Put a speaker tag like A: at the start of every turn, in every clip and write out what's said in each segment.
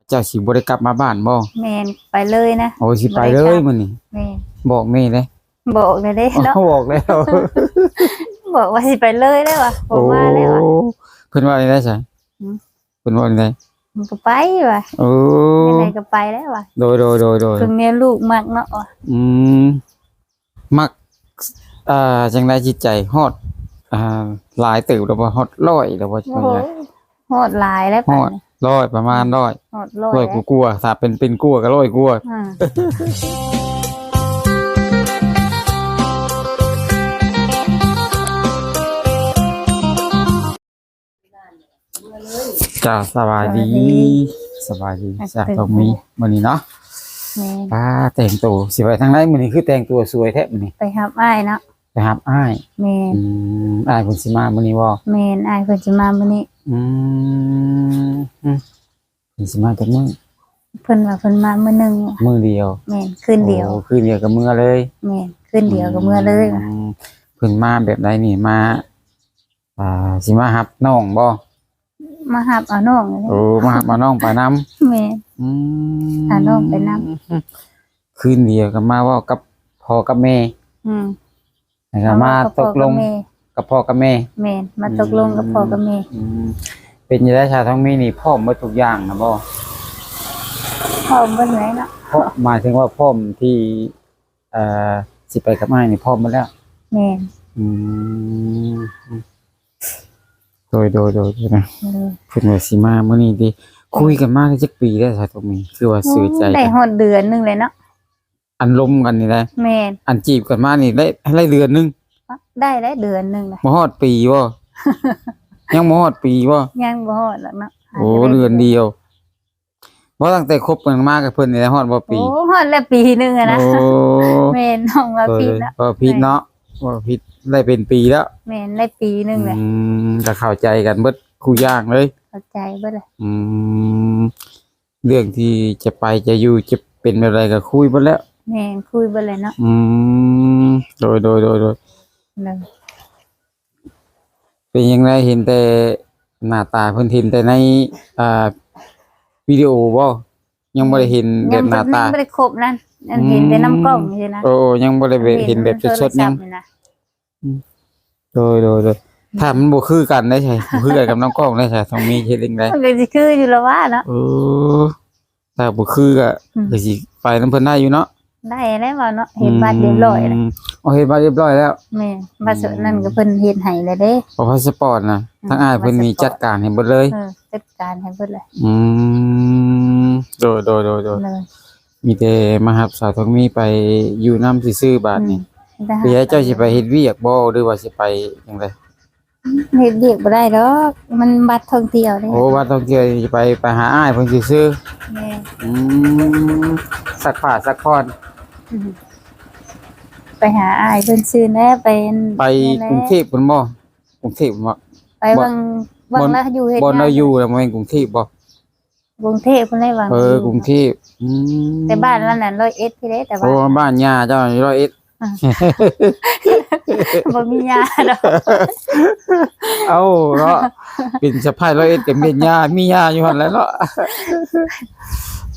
A: เจ้าสิบ่ได้กลับมาบ้านบ่
B: แม่นไปเลยนะ
A: โอ้สิไปเลยมื้อนี้
B: แม่น
A: บอกแม่เด้
B: บอกเลยเด้เนาะ
A: บอกแล้ว
B: บอกว่าสิไปเลยได้ว่ะบอกว่าแล้วว่ะ
A: เพิ่นว่าอะไรได้ใช่เพิ่นว่าอะไร
B: มันก็ไปว่ะไหนก็ไปแล้วว่ะ
A: โดย
B: คือเมียลูกมักเนาะ
A: มักจังได๋จิตใจฮอดหลายตึกแล้วบ่ฮอด100แล้วบ่จังได๋
B: ฮอดหลายแล้ว
A: ฮอด100ประมาณ100
B: ฮอด100
A: กลัวถ้าเป็นกลัวก็100กลัวจ้าสบายดีจากตรงนี้มื้อนี้เนาะป้าแต่งตัวสิไปทางไหนมื้อนี้คือแต่งตัวสวยแท้มื้อนี้
B: ไปหาอ้ายเนาะ
A: ไปหาอ้าย
B: แม่น
A: อ้ายเพิ่นสิมามื้อนี้บ่
B: แม่นอ้ายเพิ่นสิมามื้อนี้
A: เพิ่นสิมาจักมื้อ
B: เพิ่นว่าเพิ่นมามื้อนึง
A: มื้อเดียว
B: แม่นคืนเดียว
A: คืนเดียวก็มื้อเลย
B: แม่นคืนเดียวก็มื้อเลย
A: เพิ่นมาแบบใดนี่มาสิมารับน้องบ่
B: มาหับเอาน้อง
A: มาหับเอาน้องไปน
B: ำแม่เอาน้องไปน
A: ำคืนเดียวก็มาว่ากับพ่อกับแม่แล้วก็มาตกลงกับพ่อกับแม่
B: แม่มาตกลงกับพ่อกับแม่
A: เป็นจังได๋ชาท้องมีนี่พร้อมหมดทุกอย่างนะบ่
B: พร้อมเบิดไหนเนาะ
A: เพราะหมายถึงว่าพร้อมที่สิไปกับอ้ายนี่พร้อมหมดแล้ว
B: แม่
A: โดยนะเพิ่นว่าสิมามื้อนี้ดิคุยกันมาได้จักปีแล้วชาท้องมีคือว่าซื่อใจ
B: ได้ฮอดเดือนนึงเลยเนาะ
A: อันลมกันนี่แหละ
B: แม่น
A: อันจีบกันมานี่ได้เดือนนึง
B: ได้เดือนนึงเลย
A: บ่ฮอดปีบ่ยังบ่ฮอดปีบ่
B: ยังบ่ฮอดหรอกเนาะ
A: โอ้เดือนเดียวบ่ตั้งแต่คบกันมากับเพิ่นนี่ฮอดบ่ปี
B: โอ้ฮอดแล้วปีนึงอะนะแม่นน้องว่าผิดแล้ว
A: ผิดเนาะว่าผิดได้เป็นปีแล้ว
B: แม่นได้ปีนึงแหละ
A: ก็เข้าใจกันเบิดคู่ย่างเลย
B: เข้าใจเบิดเลย
A: เรื่องที่จะไปจะอยู่จะเป็นอะไรก็คุยเบิดแล้ว
B: แม่นคุยเบิดเลยเนาะ
A: โดยเป็นยังไงเห็นแต่หน้าตาเพิ่นเห็นแต่ในวิดีโอบ่ยังบ่ได้เห็นแบบหน้าตา
B: ยังบ่ได้ครบนั่นเห็นแต่น้ำกล้องซื่อนะ
A: ยังบ่ได้เห็นแบบสดๆยังโดยถ้ามันบ่คือกันได้ใช่บ่คือกันกับน้ำกล้องได้ใช่ต้องมีเฮ็ดจังได๋
B: มันก็สิคืออยู่แล้วว่าเนาะ
A: ถ้าบ่คือก็สิไปนำเพิ่นได้อยู่เนาะ
B: ได้แล้วว่าเนาะเฮ็ดบัตรเรียบร้อยแล้ว
A: เฮ็ดบัตรเรียบร้อยแล้ว
B: แม่บัตรนั้นก็เพิ่นเฮ็ดให้แล้วเด้
A: พาสปอร์ตน่ะทางอ้ายเพิ่นมีจัดการให้เบิดเลย
B: จัดการให้เบิดเลย
A: โดยมีแต่มารับสาวทองมีไปอยู่นำซื่อๆบาดนี้เดี๋ยวเจ้าสิไปเฮ็ดเวียกบ่หรือว่าสิไปจังได๋
B: เฮ็ดเวียกบ่ได้ดอกมันบัตรท่องเที่ยวเด้
A: บัตรท่องเที่ยวสิไปหาอ้ายเพิ่นซื่อ
B: แม่
A: สักผ้าสักพร
B: ไปหาอ้ายเพิ่นซื่อแน่
A: ไปกรุงเทพพุ่นบ่กรุงเทพบ่
B: ไปวังแล้วอยู่เฮ็ด
A: บ่เราอยู่แล้วบ่แม่นกรุงเทพบ่
B: กรุงเทพพุ่นได้วัง
A: กรุงเทพ
B: แต่บ้านนั้นน่ะ101พี่เด้แต่ว่า
A: บ้านย่าเจ้า101
B: บ่มียาดอก
A: เนาะเป็นสะพาย101ก็มียาอยู่หั่นแหละเนาะ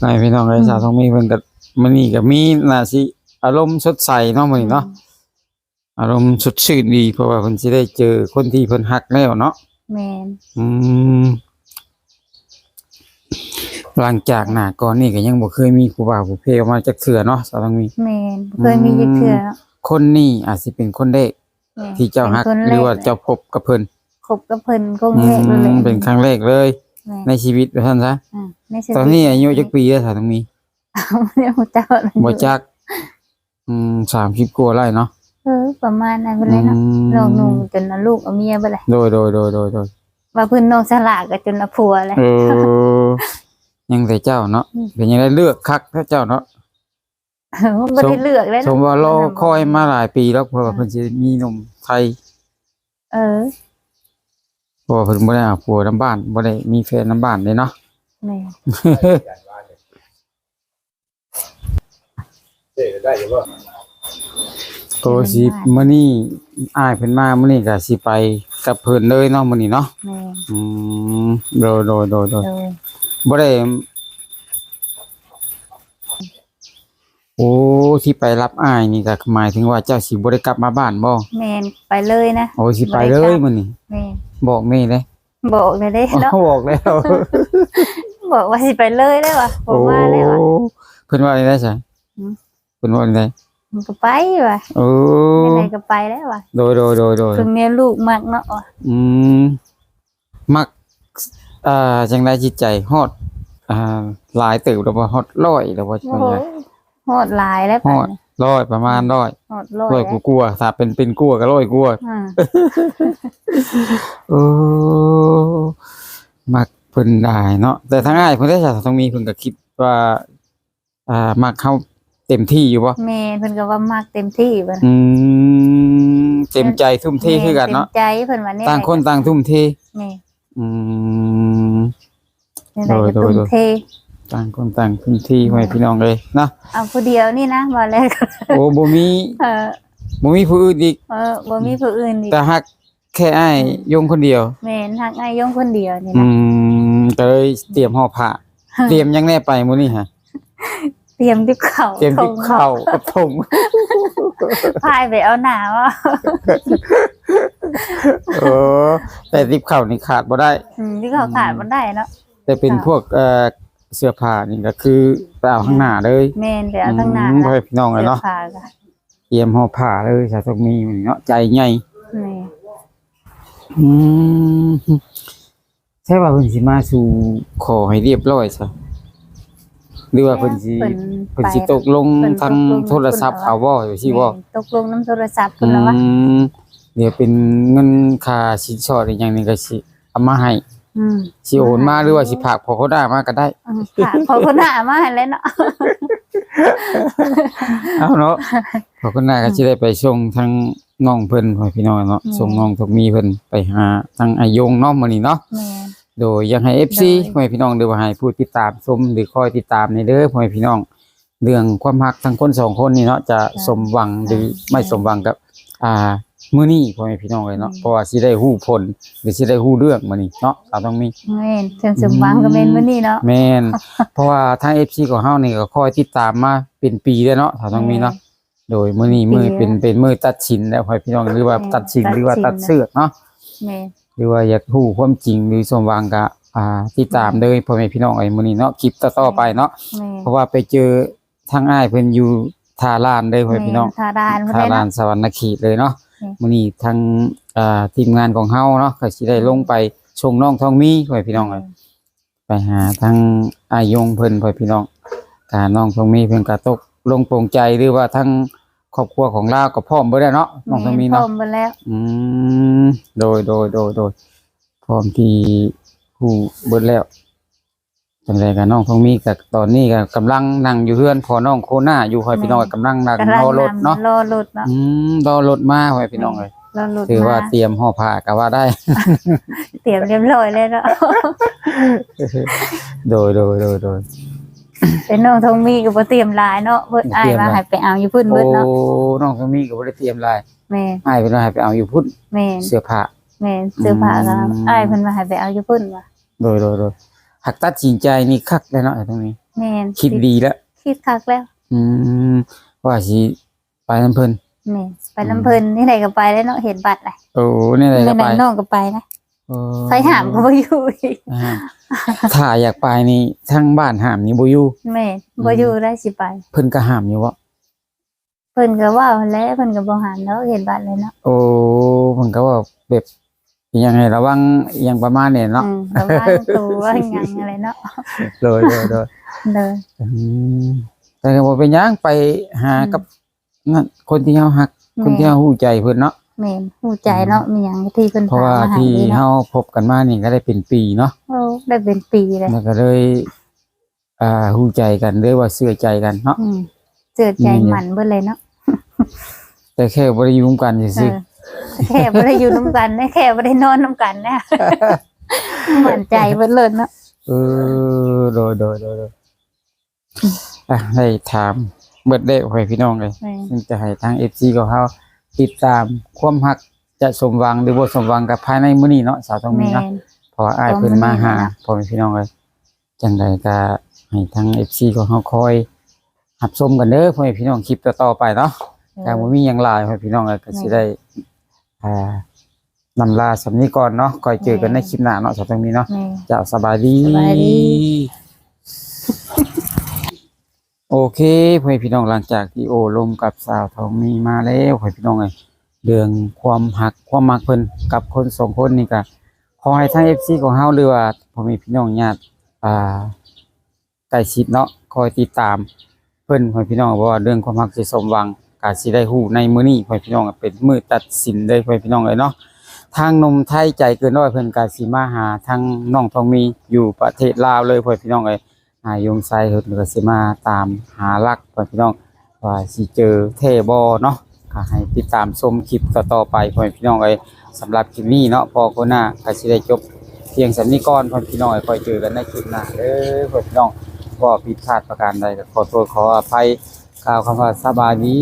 A: นายพี่น้องไอ้สาวต้องมีเพิ่นก็มื้อนี้ก็มีน่าสิอารมณ์สดใสเนาะมื้อนี้เนาะอารมณ์สดชื่นดีเพราะว่าเพิ่นสิได้เจอคนที่เพิ่นฮักแล้วเนาะ
B: แม่น
A: หลังจากหน้าก่อนนี่ก็ยังบ่เคยมีผู้บ่าวผู้เพออกมาจักเทื่อเนาะสาวต้องมี
B: แม่นบ่เคยมีจักเทื่อ
A: คนนี้อาจสิเป็นคนแรกที่เจ้าฮักหรือว่าเจ้าพบกับเพิ่น
B: คบกับเพิ่นครั้งแรกเลย
A: เป็นครั้งแรกเลยในชีวิตว่าซั่นซะตอนนี้อายุจักปีแล้วสาวต้องมีบ่จัก30กว่าแล้วเนาะ
B: ประมาณนั้นเพิ่นเลยเนาะน้องนุ่งจนลูกเอาเมียเบิดเลย
A: โดย
B: ว่าเพิ่นน้องสลากก็จนผัวเลย
A: ยังแต่เจ้าเนาะเป็นยังได้เลือกคักเจ้าเนาะ
B: บ่ได้เลือกเลย
A: สมว่ารอคอยมาหลายปีแล้วเพราะว่าเพิ่นสิมีหนุ่มไทยเพราะว่าเพิ่นบ่ได้เอาผัวนำบ้านบ่ได้มีแฟนนำบ้านเด้เนาะ
B: แม่
A: ได้อยู่บ่สิมื้อนี้อ้ายเพิ่นมามื้อนี้ก็สิไปกับเพิ่นเลยเนาะมื้อนี้เนาะโดยบ่ได้ โอ้ที่ไปรับอ้ายนี่ก็หมายถึงว่าเจ้าสิบ่ได้กลับมาบ้านบ่
B: แม่นไปเลยนะ
A: โอ้สิไปเลยมื้อนี้
B: แม่น
A: บอกแม่เด้
B: บอกเลยเด้เนาะ
A: บอกแล้ว
B: บอกว่าสิไปเลยได้ว่ะผมว่าแล้วว่ะ
A: โอ้เพิ่นว่าได้ใช่
B: อืม
A: เพิ่นว่าได้
B: มันก็ไปว่ะ
A: โอ้
B: ไหนๆก็ไปแล้วว่ะ
A: โดย
B: คือเมียลูกมากเนาะว่ะ
A: อืมมักจังไดจิตใจฮอดหลายตึกแล้วบ่ฮอด100แล้วบ่
B: โอ้
A: ว่า
B: โห
A: ไง
B: โหดหลายแล้ว
A: ฮ
B: ป่ะ
A: อด100ประมาณ100
B: โหดร้อย
A: ร้อย
B: แล้ว
A: กลัวๆถ้าเป็นกลัวก็100กลัว
B: อืม
A: โอ้มักเพิ่นได้เนาะแต่ทางอ้ายเพิ่นได้จะต้องมีเพิ่นก็คิดว่ามักเข้าเต็มที่อยู่บ่
B: แม่เพิ่นก็ว่ามากเต็มที่เพิ่น
A: เต็มใจทุ่มเทคือกันเนาะ
B: ต็มใจเพิ่นว่าเนี่ย
A: ต่างคนต่างทุ่มเท
B: แม่
A: อืม
B: เนี่ยไหนก็
A: โดย
B: ตุ้มเท
A: ต่างคนต่างทุ่มที่ไว้พี่น้องเลยเนาะ
B: เอาผู้เดียวนี่นะว่าแล้วก็
A: โอ้บ่มี
B: เออ
A: บ่มีผู้อื่นอีก
B: บ่มีผู้อื่นอีก
A: แต่ฮักแค่อ้ายยงคนเดียว
B: แม่นฮักอ้ายยงคนเดียวนี่
A: อื
B: นะ
A: มก็เลยเตรียมห่อผ้าเตรียมหยังแน่ไปมื้อนี้ฮะ
B: เตรียมดิบข้าว
A: เตรียมกับข้าวกับถุง
B: พายไปเอาหนาว่า
A: เออแต่ติบข้าวนี่ขาดบ่ได้
B: ที่เขาขาดบ่ได้เนาะ
A: แต่เป็นพวกเสื้อผ้านี่ก็คือไปเอาข้างหน้าเลย
B: แม่นไปเอาทั้งหน้า
A: พ่อแม่พี่น้องเลยเนาะ
B: สื้อผ้าก็
A: เตรียมห่อผ้าเลยชาต้องมีเนาะใจใหญ่
B: แม่
A: อืมใช่ว่าเพิ่นสิมาสู่ขอให้เรียบร้อยซะหรือว่าเพิ่นสิตกลงทางโทรศัพท์เอาบ่อยู่สิบ่
B: แม่นตกลงน้ำโทรศัพท์เพิ่นแล้ววะ
A: เดี๋ยวเป็นเงินค่าสินสอดอีกอย่างหนึงก็สิเอามาให้
B: อืม
A: สิโอนมาหรือว่าสิฝากพอเขาได้มาก็ได้
B: ค่ะพอคนหน้ามาให้แล้วเนาะ
A: เอาเนาะพอคนหน้าก็สิได้ไปส่งทางน้องเพิ่นพ่อพี่น้องเนาะส่งน้องทกมีเพิ่นไปหาทางอายงเนาะมื้อนี้เนาะ
B: แม่น
A: โดยอยากให้ FC พ่อแม่พี่น้องหรือว่าให้ผู้ติดตามชมหรือคอยติดตามในเด้อพ่อแม่พี่น้อง เรื่องความรักทั้งคนสองคนนี่เนาะจะสมหวังหรือไม่สมหวังกับมื้อนี้พ่อแม่พี่น้องเลยเนาะเพราะว่าสิได้ฮู้ผลหรือสิได้ฮู้เรื่องมื้อนี้เนาะเราต้องมี
B: แม่นเสริมสมหวังก็แม่นมื้อนี้เนาะ
A: แม่น เพราะว่าทาง FC ของเฮานี่ก็คอยติดตามมาเป็นปีแล้วเนาะเราต้องมีเนาะโดยมื้อนี้มื้อเป็นมื้อตัดสินแล้วพ่อแม่พี่น้องหรือว่าตัดสินหรือว่าตัดเสือกเนาะ
B: แม่น
A: หรือว่าอยากรู้ความจริงหรือสมหวังก็ติดตามเลยพ่อแม่พี่น้องไอ้มื้อนี้เนาะคลิปต่อๆไปเนาะ
B: แม่น
A: เพราะว่าไปเจอทางอ้ายเพิ่นอยู่ท่าลานเลยพ่อแม่พี่น้อง
B: ทาดานบ่
A: ท่า
B: ได้
A: ลา
B: เนาะ
A: นสวรรณเขตเลยเนาะ
B: อืม
A: มื้อนี้ทางทีมงานของเฮาเนาะก็สิได้ลงไปส่งน้องทองมีพ่อแม่พี่น้องเอ้ยไปหาทางอายงเพิ่นพ่อแม่พี่น้องน้องทองมีเพิ่นก็ตกลงโปร่งใจหรือว่าทั้งครอบครัวของลาวก็พร้อมเบิดแล้วเนาะน้องทองมี
B: พร้อ
A: เนาะ
B: มเบิดแล้ว
A: อืมโดยพร้อมที่ผู้เบิดแล้วจังไดก็น้องทองมีก็ตอนนี้ก็กำลังนั่งอยู่เฮือนพอน้องโคน่าอยู่พ่อแม่พี่น้องก็กำลังนั่งรอรถเนาะ
B: รอรถเนาะ
A: รอรถมาพ่อแม่พี่น้องเอ้ย
B: รอรถ
A: ถือว่า
B: มา
A: เตรียมห่อผ้าก็ว่าได้
B: เตรียมเรียบร้อยแล้วเนาะ
A: โดย
B: เป็นน้องทองมีก็บ่เตรียมหลายเนาะเพิ่นอ้ายว่าให้ไปเอาอยู่พุ่น
A: โอ้
B: เบิดเนาะ
A: น้องก็มีก็บ่ได้เตรียมหลาย
B: แม่น
A: อ้ายเพิ่นว่าให้ไปเอาอยู่พุ่น
B: แม่น
A: เสื้อผ้า
B: แม่นเสื้อผ้าก็อ้ายเพิ่นว่าให้ไปเอาอยู่พุ่นว่ะ
A: โดยหักตัดสินใจนี่คักแล้วเนาะไอ้ตรงนี้
B: แม่น
A: คิดดีแล้ว
B: คิดคักแล้ว
A: ว่าสิไปนำเพิ่น
B: แม่นไปลำเพิ่นนี่ไหนก็ไปแล้วเนาะเห็นบัตรแหละ
A: โอ้นี่แหละก็
B: แม่
A: ไป
B: นน้องก็ไปนะ
A: โอ้
B: ไฟหามก็บ่อยู่อีก
A: ถ้าอยากไปนี่ทางบ้านห้ามนี่บ่อยู่
B: แม่นบ่อยู่ได้สิไป
A: เพิ่นก็ห้ามอยู่บ่
B: เพิ่นก็ว่าแล้วเพิ่นก็บ่หันแล้วเห็นบัตรเลยเนาะ
A: โอ้เพิ่นก็ว่าแบบอยังไงระวังอหยังประมาณนี้เนาะ
B: ระวังตัวว่าหยังอะไรเนาะ
A: โดย
B: เลย
A: แต่ก็บ่เป็นหยังไปหากับนั่นคนที่เฮาฮักคนที่เฮาฮู้ใจเพิ่นเนาะ
B: แม่นฮู้ใจเนาะมีหยังที่เพิ่น
A: เพราะว่า
B: พมให้
A: ที่
B: ดี
A: เฮา
B: เนาะ
A: พบกันมานี่ก็ได้เป็นปีเนาะ
B: โอ้ได้เป็นปีเลย
A: แล้วก็เลยฮู้ใจกันหรือว่าเชื่อใจกันเนาะ
B: เจือใจหมันเบิดเลยเนาะ
A: แต่แค่บ่ได้อยู่ร่วมกันซื่อ
B: แค่บ่ได้อยู่นํกันนะแค่บ่ได้นอนนํกันนะหมั่นใจเบิดเลยเนาะ
A: ๆโดยได้ถามเบิดได้ให้พี่น้องเลย
B: แม่น
A: ซึ่งจะให้ทาง FC ของเฮาติดตามความฮักจะสมหวังหรือบ่สมหวังกับภายในมื้อนี้เนาะสาวต้องมี
B: แม่
A: เนาะ
B: น
A: เพราะว่าอ้ายเพิ่นมาหา
B: ต้องมีนะ
A: พ่อแม่พี่น้องเลยจังใดก็ให้ทาง FC ของเฮาคอย รับชมกันเด้อพ่อแม่พี่น้องคลิปต่อๆไปเนาะแต่บ่มีหยังหลายพ่อแม่พี่น้องก็สิได้นำลาสำนี้ก่อนเนาะก่อยเจอกันในคลิปหน้าเนาะสำหรับตรงนี้เนาะ
B: แม่
A: เจ้าสบายดี
B: สบายดี
A: โอเคพ่อแม่พี่น้องหลังจากที่โอ้ลมกับสาวทองมีมาแล้วพ่อแม่พี่น้องเอ้ยเรื่องความหักความมักเพิ่นกับคนสองคนนี่ก็ขอให้ทั้ง FC ของเฮาหรือว่าพ่อแม่พี่น้องญาติใกล้ชิดเนาะคอยติดตามเพิ่นพ่อแม่พี่น้องเพราะว่าเรื่องความรักสิสมหวังก็สิได้ฮู้ในมื้อนี้พ่อแม่พี่น้องเป็นมื้อตัดสินเลยพ่อแม่พี่น้องเอ้ยเนาะทางหนมไทยใจเกินร้อยเพิ่นก็สิมาหาทางน้องทองมีอยู่ประเทศลาวเลยพ่อแม่พี่น้องเอ้ยยงไซเพิ่นก็สิมาตามหารักพ่อแม่พี่น้องว่าสิเจอแท้บ่เนาะก็ให้ติดตามชมคลิปต่อๆไปพ่อแม่พี่น้องเอ้ยสำหรับคลิปนี้เนาะพอคนหน้าก็สิได้จบเพียงสำนี้ก่อนพ่อแม่พี่น้องเอ้ยค่อยเจอกันในคลิปหน้าเด้อพ่อแม่พี่น้องก็ผิดพลาดประการใดก็ขอโทษขออภัยกล่าวคำว่าสบายดี